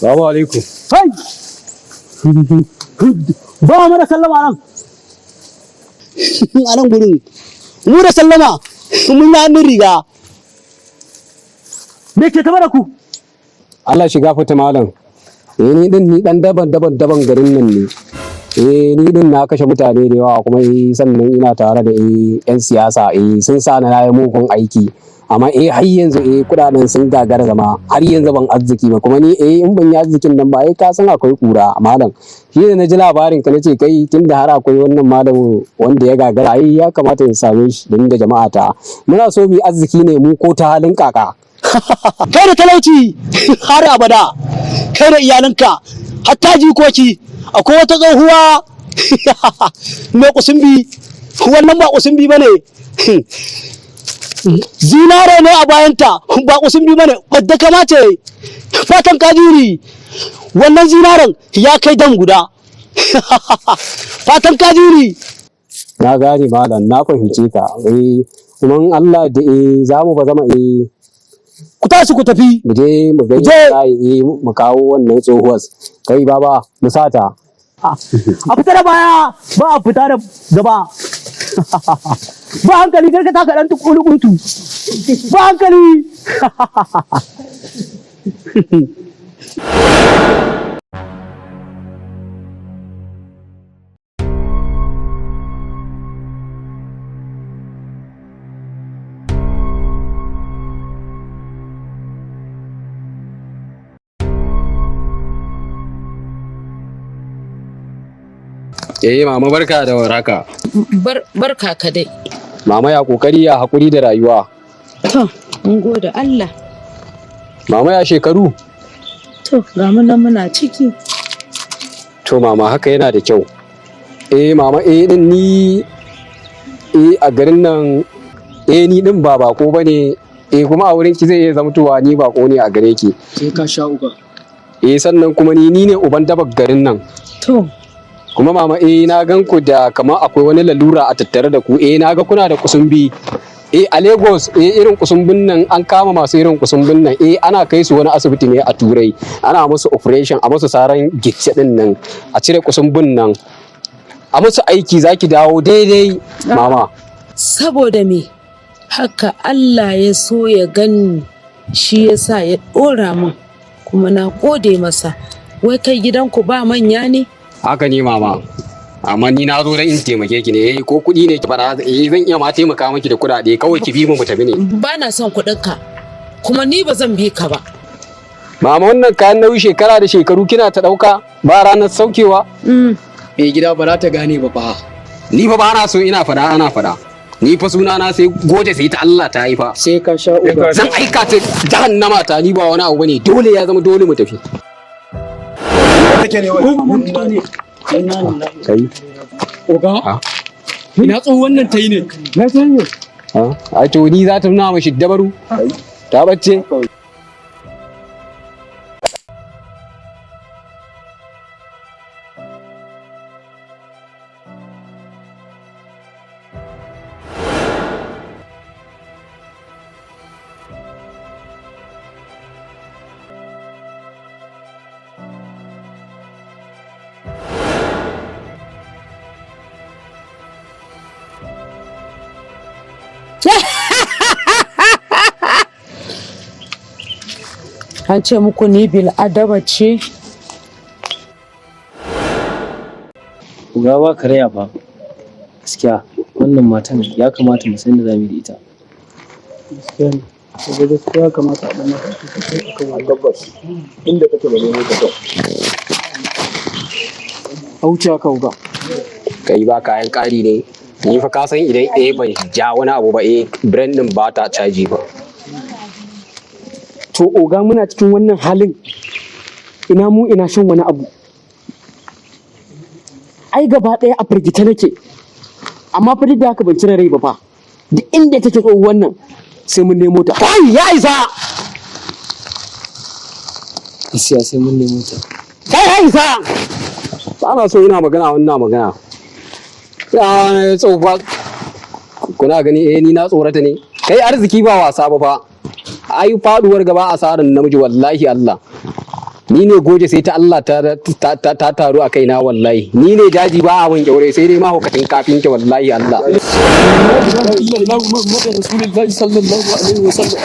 Salamu alaikum. Hai! Ba mu da sallama nan. A nan gurin. Mu da sallama. Mun yi hannun riga. Me ke taba da ku? Allah shiga fita malam. Ni dan daban garin nan ne. Ni din na kashe mutane da yawa kuma sannan ina tare da yan siyasa sun sa na yi mugun aiki. Amma har yanzu kudaden sun gagara zama har yanzu ban arziki ba kuma ni in ban yi arzikin nan ba ka san akwai kura malam. Shi da na ji labarin ka nace kai tunda har akwai wannan malamin wanda ya gagara ya kamata in same shi da jama'a ta. Muna so mu yi arziki ne mu ko ta halin kaka. Kai da talauci har abada. Kai da iyalanka hatta jikoki akwai wata tsohuwa mai kusumbi wannan ba kusumbi bane. Zinare ne a bayanta ba kusumbi bane wadda kamace fatan kajiri wannan zinaren ya kai dam guda. Fatan kajiri Na gane malam na fahimce ka kuma Allah da za mu ba zama ku tashi ku tafi mu je mu ga mu kawo wannan tsohuwar kai baba mu sata a fita da baya ba a fita da gaba. Ba hankali karka taka dan tukulukutu ba hankali. mama barka da warhaka. Barka ka dai. Mama ya kokari ya hakuri da rayuwa. To, mun gode Allah. Mama ya shekaru? To, ga mu nan muna ciki. To mama haka yana da kyau. Mama din ni a garin nan ni din ba bako bane. Kuma a wurin ki zai iya zamtowa ni bako ne a gare ki. Sai ka sha uba. Sannan kuma ni ne uban dabar garin nan. To, kuma mama na gan ku da kamar akwai wani lalura a tattare da ku na ga kuna da kusumbi a Lagos irin kusumbin nan an kama masu irin kusumbin nan ana kai su wani asibiti ne a Turai ana musu operation a musu saran gicce din nan a cire kusumbin nan a musu aiki zaki dawo daidai mama. Saboda me haka Allah ya so ya gani shi yasa ya dora min kuma na gode masa. Wai kai gidanku ba manya ne? Haka ne mama, amma ni na zo don in taimake ki ne ko kuɗi ne ki fara zan iya ma taimaka miki da kuɗaɗe kawai ki bi mu tafi ne. Ba na son kuɗinka kuma ni ba zan bi ka ba. Mama wannan kayan nauyi shekara da shekaru kina ta ɗauka ba ranar saukewa. Gida ba za ta gane ba fa. Ni fa ba na so ina fada ana fada. Ni fa suna na sai goje sai ta Allah ta yi fa. Sai ka sha uba. Zan aika ta jahannama ta ni ba wani abu bane dole ya zama dole mu tafi. Take ne wai. Kai. Oga. Ina tsohon wannan ta yi ne. Na sani. A to ni za ta nuna mashi dabaru. Ta bacce. An ce muku ni bil adaba ce. Gawa karaya fa gaskiya wannan matan ya kamata mu san da zamu yi da ita. Gaskiya ne. Sai gaskiya kamata a dana akan gabas inda kake da ne ka to. Auce ka uga. Kai ba kayan ƙari ne. Ni fa ka san idan bai ja wani abu ba brand din ba ta caji ba. To oga muna cikin wannan halin ina mu ina shan wani abu. Ai gaba ɗaya a firgita nake. Amma fa duk da haka ban cire rai ba fa. Duk inda take tsohuwan nan sai mun nemo ta. Kai ya isa. Gaskiya sai mun nemo ta. Kai ya isa. ba na so ina magana wannan magana ya tsofa kuna gani ni na tsorata ne kai arziki ba wasa ba fa ai faduwar gaba asarin namiji wallahi Allah ni ne goje sai ta Allah ta taru a kaina wallahi ni ne daji ba a wanke aure sai dai mahaukatin kafinta wallahi Allah sallallahu alaihi wasallam